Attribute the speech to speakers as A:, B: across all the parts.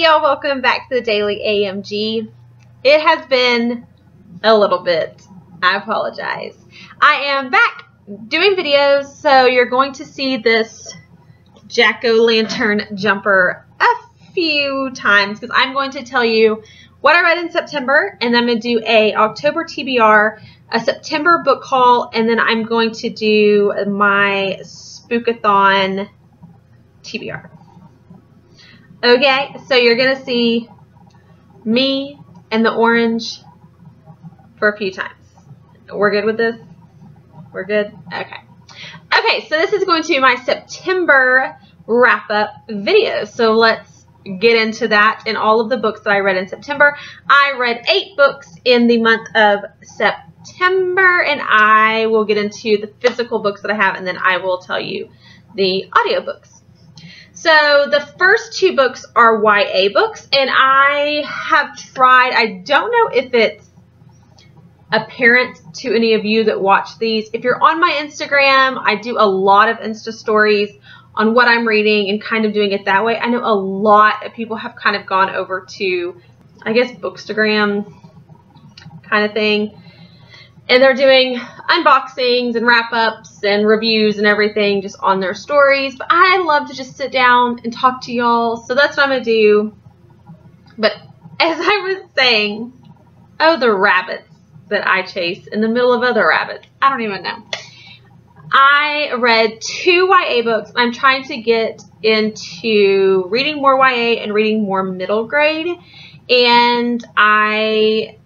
A: Hey y'all, welcome back to the Daily AMG. It has been a little bit. I apologize. I am back doing videos, so you're going to see this jack-o'-lantern jumper a few times because I'm going to tell you what I read in September, and then I'm going to do a October TBR, a September book haul, and then I'm going to do my Spookathon TBR. Okay, so you're going to see me and the orange for a few times. We're good with this? We're good? Okay. Okay, so this is going to be my September wrap-up video. So let's get into that and all of the books that I read in September. I read 8 books in the month of September, and I will get into the physical books that I have, and then I will tell you the audiobooks. So the first 2 books are YA books, and I have tried, I don't know if it's apparent to any of you that watch these. If you're on my Instagram, I do a lot of Insta stories on what I'm reading and kind of doing it that way. I know a lot of people have kind of gone over to, I guess, Bookstagram kind of thing. And they're doing unboxings and wrap-ups and reviews and everything just on their stories. But I love to just sit down and talk to y'all. So that's what I'm going to do. But as I was saying, oh, the rabbits that I chase in the middle of other rabbits. I don't even know. I read 2 YA books. I'm trying to get into reading more YA and reading more middle grade. And I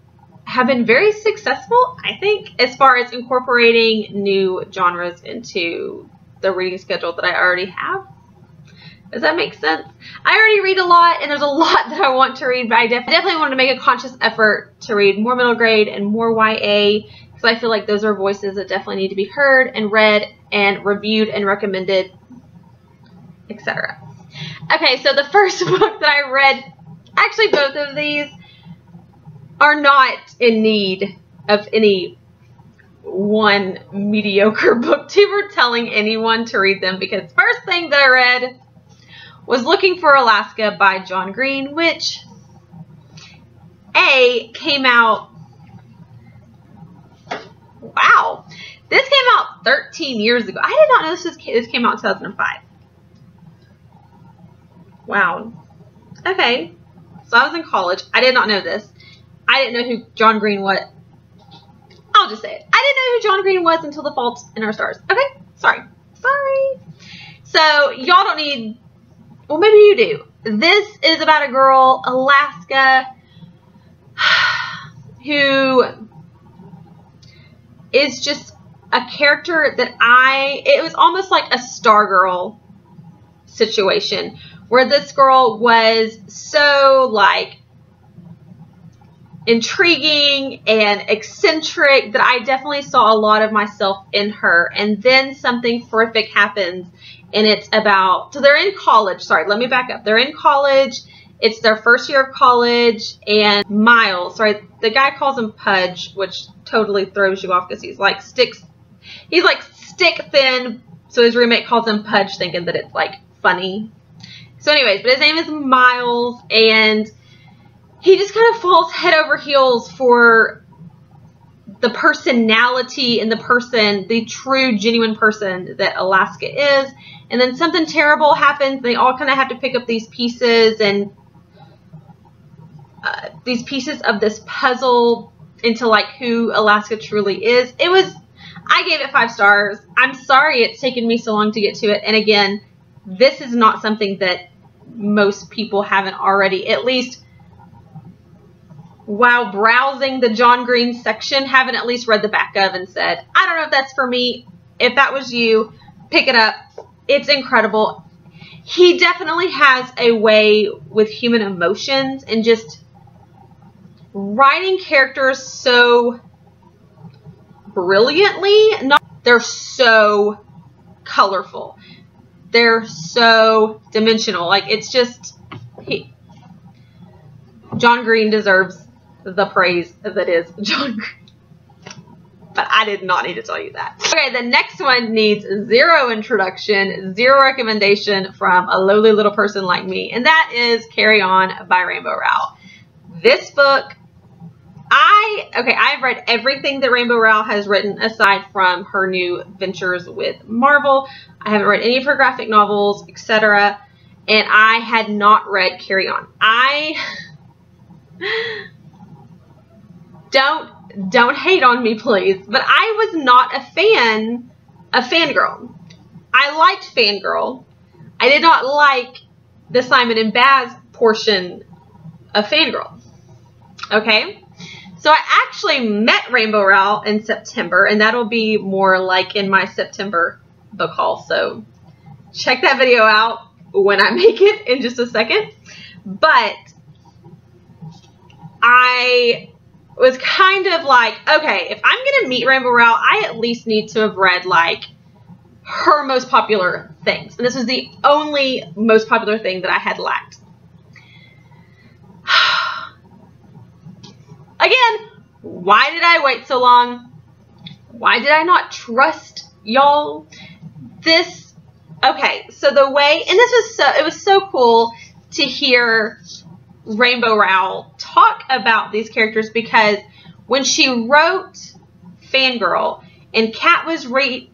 A: have been very successful, I think, as far as incorporating new genres into the reading schedule that I already have. Does that make sense? I already read a lot, and there's a lot that I want to read, but I definitely want to make a conscious effort to read more middle grade and more YA, because I feel like those are voices that definitely need to be heard and read and reviewed and recommended, etc. Okay, so the first book that I read, actually both of these are not in need of any one mediocre booktuber telling anyone to read them, because first thing that I read was Looking for Alaska by John Green, which came out, wow, this came out 13 years ago. I did not know this came out in 2005. Wow. Okay, so I was in college. I did not know this. I didn't know who John Green was. I'll just say it. I didn't know who John Green was until The Fault in Our Stars. Okay, sorry. So y'all don't need, well, maybe you do. This is about a girl, Alaska, who is just a character that it was almost like a Stargirl situation, where this girl was so, like, intriguing and eccentric that I definitely saw a lot of myself in her. And then something horrific happens, and it's about, so they're in college. Sorry, let me back up. They're in college. It's their first year of college, and Miles, sorry, the guy calls him Pudge, which totally throws you off because he's like stick thin, so his roommate calls him Pudge, thinking that it's like funny. So anyways, but his name is Miles, and he just kind of falls head over heels for the personality and the true, genuine person that Alaska is. And then something terrible happens. They all kind of have to pick up these pieces and these pieces of this puzzle into, like, who Alaska truly is. I gave it 5 stars. I'm sorry it's taken me so long to get to it. And again, this is not something that most people haven't already, at least while browsing the John Green section, haven't at least read the back of and said, I don't know if that's for me. If that was you, pick it up. It's incredible. He definitely has a way with human emotions and just writing characters so brilliantly. They're so colorful. They're so dimensional. Like, it's just, John Green deserves the praise that is John Green. But I did not need to tell you that. Okay, the next one needs zero introduction, zero recommendation from a lowly little person like me, and that is Carry On by Rainbow Rowell. This book, I've read everything that Rainbow Rowell has written aside from her new ventures with Marvel. I haven't read any of her graphic novels, etc. And I had not read Carry On. Don't hate on me, please, but I was not a fan of Fangirl. I liked Fangirl. I did not like the Simon and Baz portion of Fangirl. Okay? So I actually met Rainbow Rowell in September, and that'll be more like in my September book haul. So check that video out when I make it in just a second. But I was kind of like, okay, if I'm going to meet Rainbow Rowell, I at least need to have read like her most popular things. And this was the only most popular thing that I had lacked. Again, why did I wait so long? Why did I not trust y'all? Okay, so the way, and it was so cool to hear Rainbow Rowell talk about these characters, because when she wrote Fangirl and Kat was writing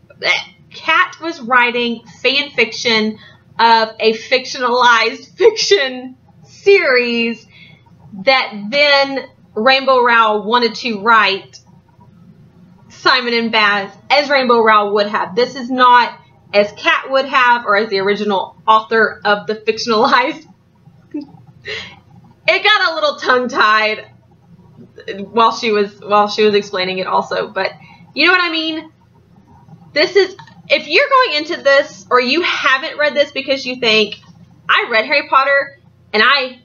A: fan fiction of a fictionalized fiction series that then Rainbow Rowell wanted to write Simon and Baz as Rainbow Rowell would have. This is not as Kat would have, or as the original author of the fictionalized. It got a little tongue-tied while she was explaining it also, but you know what I mean? This is, if you're going into this or you haven't read this because you think, I read Harry Potter and I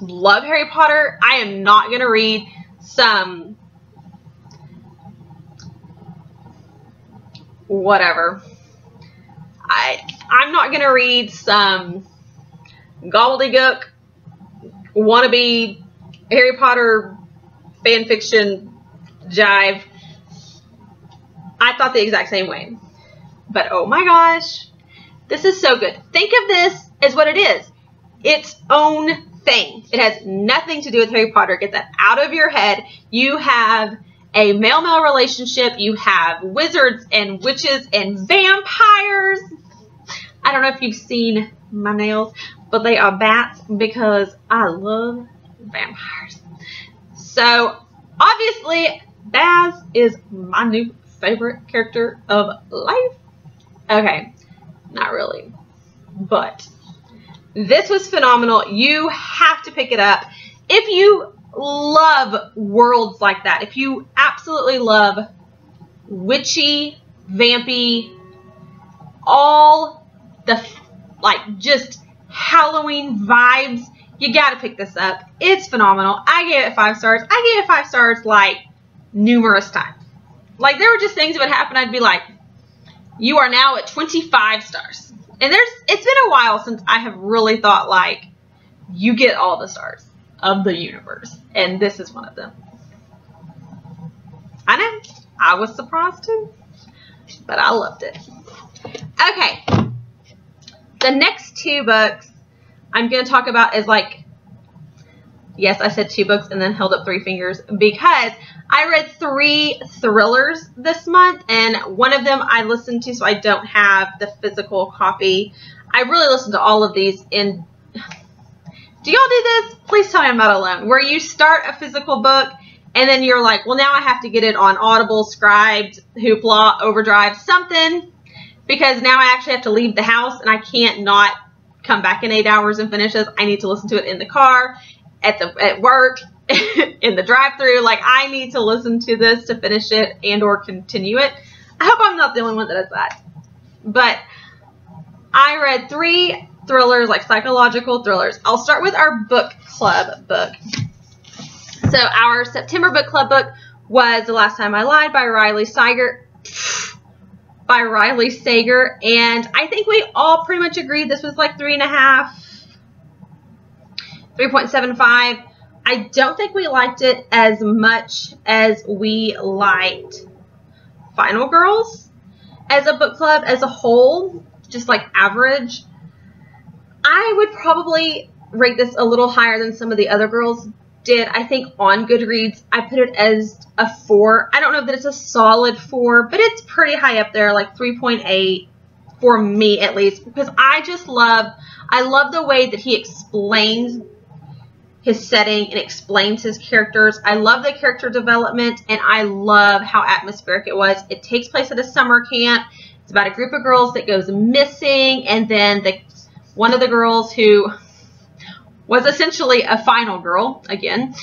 A: love Harry Potter, I am not going to read some whatever. I'm not going to read some gobbledygook wannabe Harry Potter fanfiction jive. I thought the exact same way. But oh my gosh, this is so good. Think of this as what it is. Its own thing. It has nothing to do with Harry Potter. Get that out of your head. You have a male-male relationship. You have wizards and witches and vampires. I don't know if you've seen my nails, but they are bats because I love vampires. So obviously Baz is my new favorite character of life. Okay, not really, but this was phenomenal. You have to pick it up if you love worlds like that. If you absolutely love witchy, vampy, all the like just Halloween vibes, you gotta pick this up. It's phenomenal. I gave it 5 stars. I gave it 5 stars like numerous times. Like there were just things that would happen. I'd be like, you are now at 25 stars. And it's been a while since I have really thought like, you get all the stars of the universe. And this is one of them. I know. I was surprised too. But I loved it. Okay. The next 2 books I'm going to talk about is like, yes, I said 2 books and then held up 3 fingers because I read 3 thrillers this month, and one of them I listened to, so I don't have the physical copy. I really listened to all of these in... Do y'all do this? Please tell me I'm not alone. Where you start a physical book and then you're like, well, now I have to get it on Audible, Scribed, Hoopla, Overdrive, something, because now I actually have to leave the house and I can't not come back in 8 hours and finish this. I need to listen to it in the car, at work, in the drive-thru. Like, I need to listen to this to finish it and or continue it. I hope I'm not the only one that does that. But I read 3 thrillers, like psychological thrillers. I'll start with our book club book. So our September book club book was The Last Time I Lied by Riley Sager. And I think we all pretty much agreed this was like 3.5, 3.75. I don't think we liked it as much as we liked Final Girls as a book club as a whole, just like average. I would probably rate this a little higher than some of the other girls did. I think on Goodreads, I put it as a 4. I don't know that it's a solid 4, but it's pretty high up there, like 3.8 for me at least, because I love the way that he explains his setting and explains his characters. I love the character development, and I love how atmospheric it was. It takes place at a summer camp. It's about a group of girls that goes missing, and then one of the girls who was essentially a final girl, again,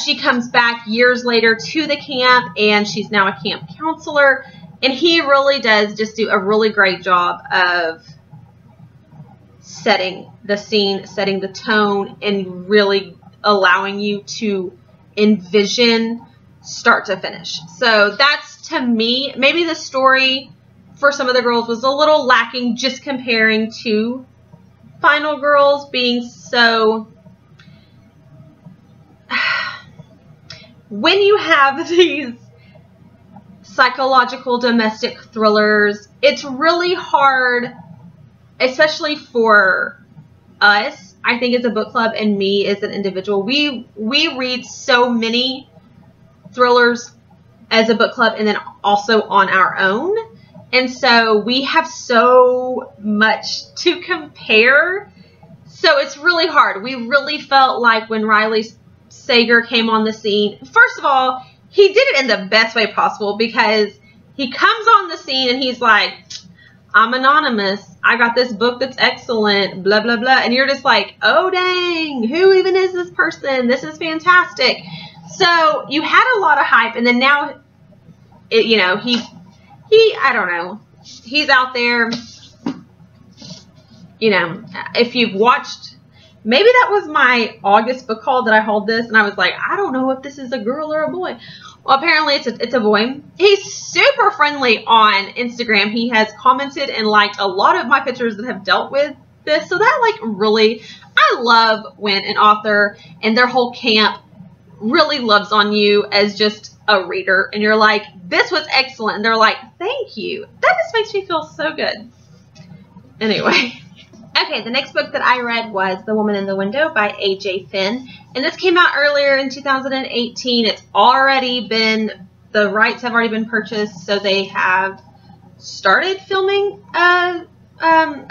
A: she comes back years later to the camp, and she's now a camp counselor, and he really does just do a really great job of setting the scene, setting the tone, and really allowing you to envision start to finish. So that's, to me, maybe the story for some of the girls was a little lacking, just comparing to Final Girls being so... When you have these psychological domestic thrillers, it's really hard, especially for us, I think, as a book club, and me as an individual. We read so many thrillers as a book club and then also on our own. And so we have so much to compare. So it's really hard. We really felt like when Riley Sager came on the scene, first of all, he did it in the best way possible, because he comes on the scene and he's like, I'm anonymous. I got this book that's excellent, blah, blah, blah. And you're just like, oh, dang, who even is this person? This is fantastic. So you had a lot of hype. And then now, you know, he, I don't know, he's out there, you know, if you've watched, maybe that was my August book haul that I hauled this, and I was like, I don't know if this is a girl or a boy. Well, apparently it's a boy. He's super friendly on Instagram. He has commented and liked a lot of my pictures that have dealt with this. So that, like, really, I love when an author and their whole camp really loves on you as just a reader. And you're like, this was excellent. And they're like, thank you. That just makes me feel so good. Anyway. Okay, the next book that I read was The Woman in the Window by A.J. Finn. And this came out earlier in 2018. It's already been, the rights have already been purchased, so they have started filming a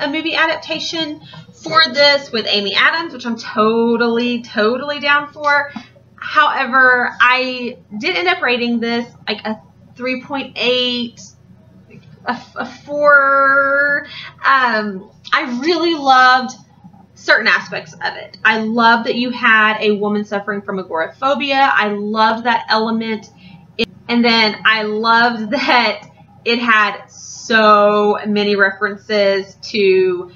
A: movie adaptation for this with Amy Adams, which I'm totally down for. However, I did end up rating this like a 3.8, a 4. I really loved certain aspects of it. I loved that you had a woman suffering from agoraphobia. I loved that element. And then I loved that it had so many references to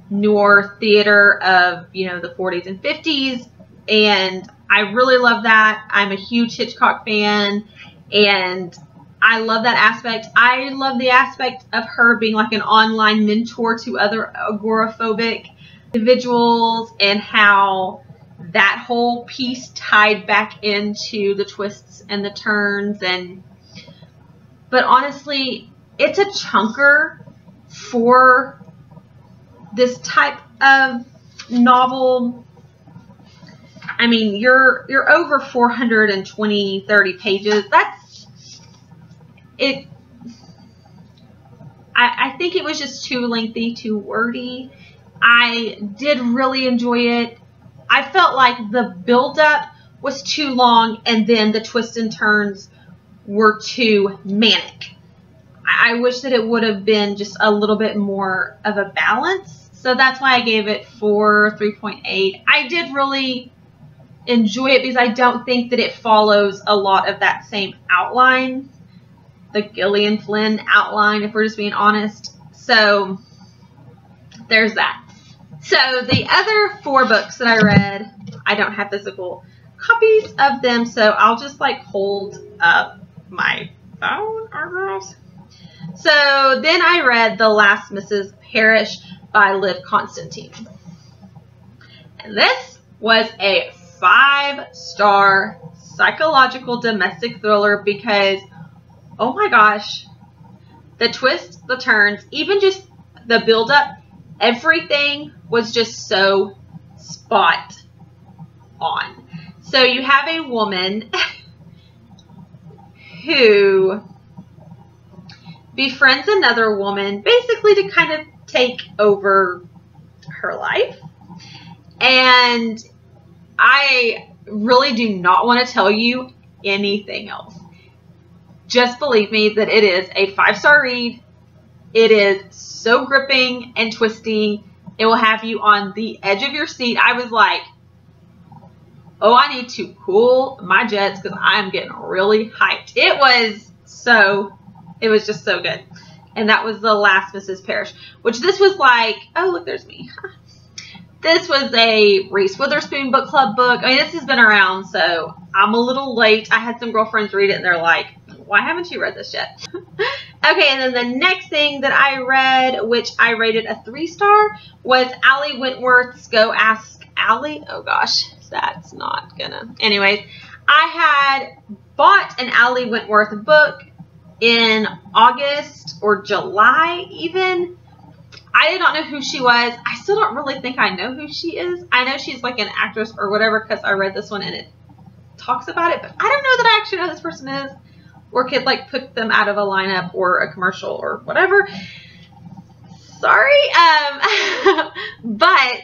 A: noir theater of, you know, the 40s and 50s. And I really love that. I'm a huge Hitchcock fan, and I love that aspect. I love the aspect of her being like an online mentor to other agoraphobic individuals, and how that whole piece tied back into the twists and the turns. But honestly, it's a chunker for this type of novel. I mean, you're over 420, 30 pages. That's it. I think it was just too lengthy, too wordy. I did really enjoy it. I felt like the build-up was too long, and then the twists and turns were too manic. I wish that it would have been just a little bit more of a balance. So that's why I gave it 3.8. I did really enjoy it because I don't think that it follows a lot of that same outline, the Gillian Flynn outline, if we're just being honest. So there's that. So the other 4 books that I read, I don't have physical copies of them, so I'll just like hold up my phone, our girls. So then I read The Last Mrs. Parrish by Liv Constantine. And this was a 5-star psychological domestic thriller because oh my gosh, the twists, the turns, even just the build-up, everything was just so spot on. So you have a woman who befriends another woman basically to kind of take over her life. And I really do not want to tell you anything else. Just believe me that it is a 5-star read. It is so gripping and twisty. It will have you on the edge of your seat. I was like, oh, I need to cool my jets because I'm getting really hyped. It was just so good. And that was The Last Mrs. Parrish, which this was like, oh, look, there's me. This was a Reese Witherspoon book club book. I mean, this has been around, so I'm a little late. I had some girlfriends read it, and they're like, why haven't you read this yet? Okay, and then the next thing that I read, which I rated a 3-star, was Allie Wentworth's Go Ask Allie. Oh, gosh, that's not gonna. Anyways, I had bought an Allie Wentworth book in August or July even. I did not know who she was. I still don't really think I know who she is. I know she's like an actress or whatever because I read this one and it talks about it, but I don't know that I actually know who this person is or could like pick them out of a lineup or a commercial or whatever. Sorry. But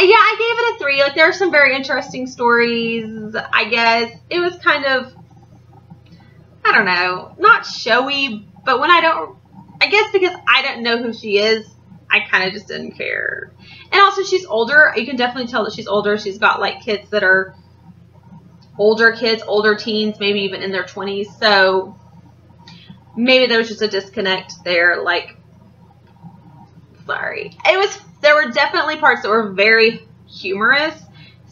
A: yeah, I gave it a 3. Like, there are some very interesting stories, I guess. It was kind of, I don't know, not showy, but when I guess because I don't know who she is, I kind of just didn't care. And also, she's older. You can definitely tell that she's older. She's got, like, kids that are older kids, older teens, maybe even in their 20s. So, maybe there was just a disconnect there. Like, sorry. There were definitely parts that were very humorous.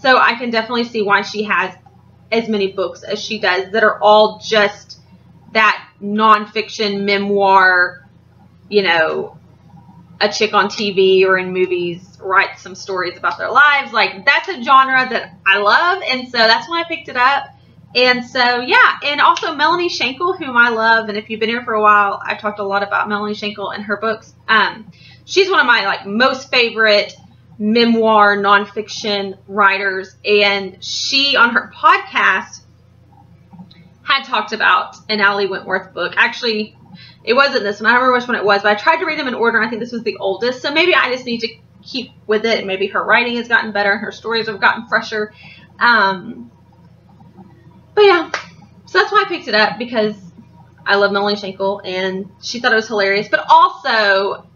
A: So, I can definitely see why she has as many books as she does that are all just that nonfiction memoir, you know, a chick on TV or in movies writes some stories about their lives. Like, that's a genre that I love, and so that's when I picked it up. And so, yeah, and also Melanie Schenkel, whom I love, and if you've been here for a while, I've talked a lot about Melanie Schenkel and her books. She's one of my, like, most favorite memoir, nonfiction writers, and she, on her podcast, had talked about an Allie Wentworth book. Actually, it wasn't this one. I don't remember which one it was, but I tried to read them in order, and I think this was the oldest. So maybe I just need to keep with it, and maybe her writing has gotten better, and her stories have gotten fresher. But yeah, so that's why I picked it up, because I love Melanie Schenkel, and she thought it was hilarious. But also,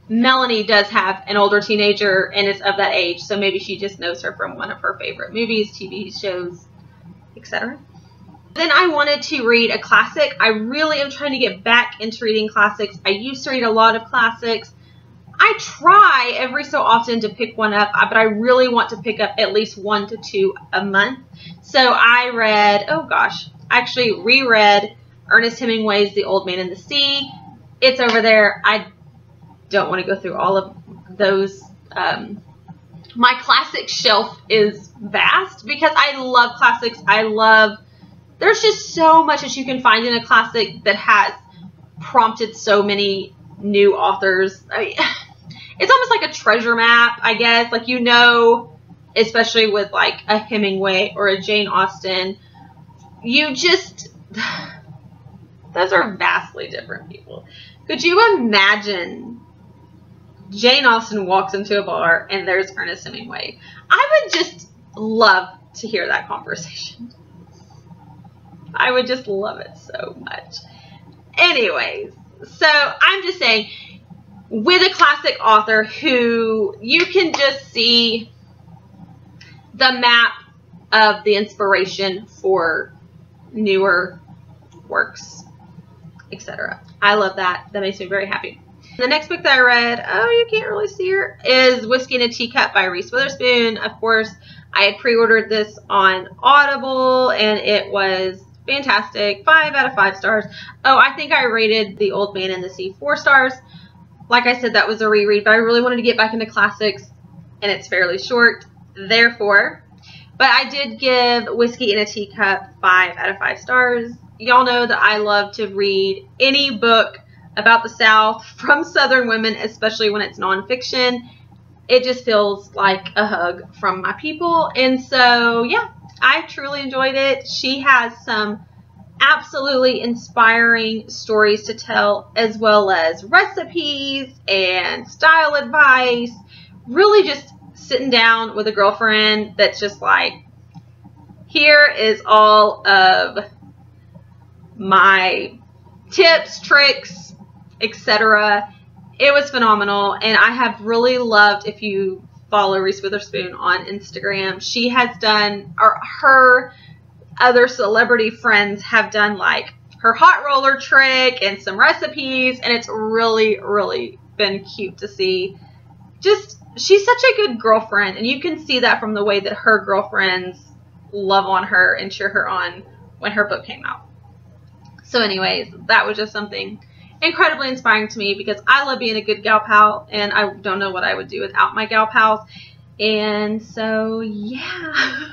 A: Melanie does have an older teenager, and is of that age, so maybe she just knows her from one of her favorite movies, TV shows, etc. Then I wanted to read a classic. I really am trying to get back into reading classics. I used to read a lot of classics. I try every so often to pick one up, but I really want to pick up at least 1 to 2 a month. So I read, oh gosh, actually reread Ernest Hemingway's The Old Man and the Sea. It's over there. I don't want to go through all of those. My classic shelf is vast because I love classics. There's just so much that you can find in a classic that has prompted so many new authors. I mean, it's almost like a treasure map, I guess. Like, you know, especially with like a Hemingway or a Jane Austen, you just, those are vastly different people. Could you imagine Jane Austen walks into a bar and there's Ernest Hemingway? I would just love to hear that conversation. I would just love it so much. Anyways, so I'm just saying, with a classic author who you can just see the map of the inspiration for newer works, etc. I love that. That makes me very happy. The next book that I read, oh, you can't really see her, is Whiskey in a Teacup by Reese Witherspoon. Of course, I had pre-ordered this on Audible, and it was fantastic. 5 out of 5 stars. Oh, I think I rated The Old Man and the Sea 4 stars. Like I said, that was a reread, but I really wanted to get back into classics, and it's fairly short, therefore. But I did give Whiskey in a Teacup 5 out of 5 stars. y'all know that I love to read any book about the South from Southern women, especially when it's nonfiction. It just feels like a hug from my people. And so, yeah, I truly enjoyed it. She has some absolutely inspiring stories to tell, as well as recipes and style advice. Really just sitting down with a girlfriend that's just like, here is all of my tips, tricks, etc. It was phenomenal, and I have really loved, if you follow Reese Witherspoon on Instagram, she has done, or her other celebrity friends have done, like her hot roller trick and some recipes, and it's really, really been cute to see. Just, she's such a good girlfriend, and you can see that from the way that her girlfriends love on her and cheer her on when her book came out. So anyways, that was just something incredibly inspiring to me, because I love being a good gal pal, and I don't know what I would do without my gal pals. And so, yeah.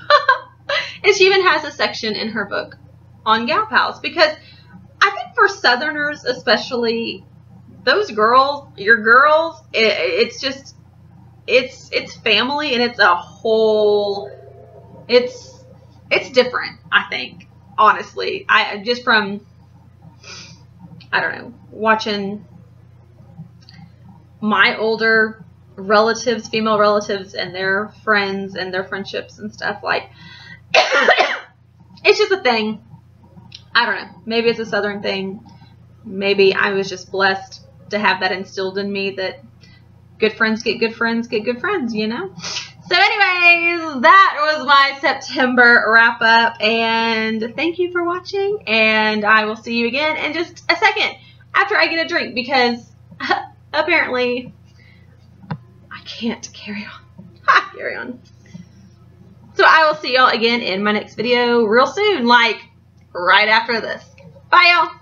A: And she even has a section in her book on gal pals, because I think for Southerners especially, those girls, your girls, it's just, it's family, and it's a whole, it's different, I think, honestly. I just from, I don't know, watching my older relatives, female relatives, and their friends and their friendships and stuff, like, it's just a thing. I don't know. Maybe it's a Southern thing. Maybe I was just blessed to have that instilled in me, that good friends get good friends get good friends, you know? So anyways, that was my September wrap up, and thank you for watching, and I will see you again in just a second after I get a drink, because apparently I can't carry on. Carry on. So I will see y'all again in my next video real soon, like right after this. Bye, y'all.